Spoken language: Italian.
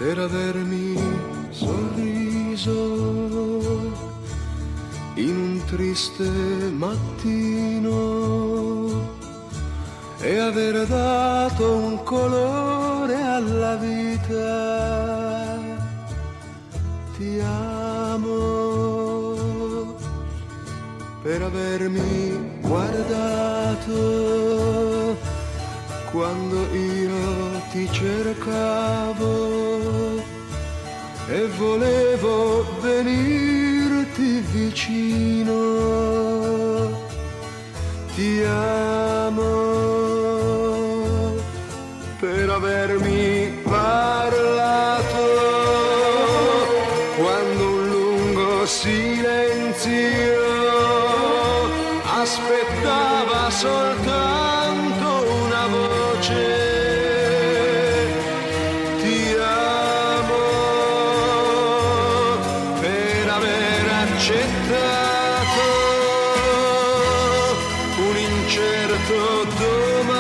per avermi sorriso in un triste mattino e aver dato un colore alla vita. Ti amo per avermi guardato quando io ti cercavo e volevo venirti vicino. Ti amo per avermi parlato quando un lungo silenzio aspettava soltanto una voce. Ti amo per aver accettato un incerto domani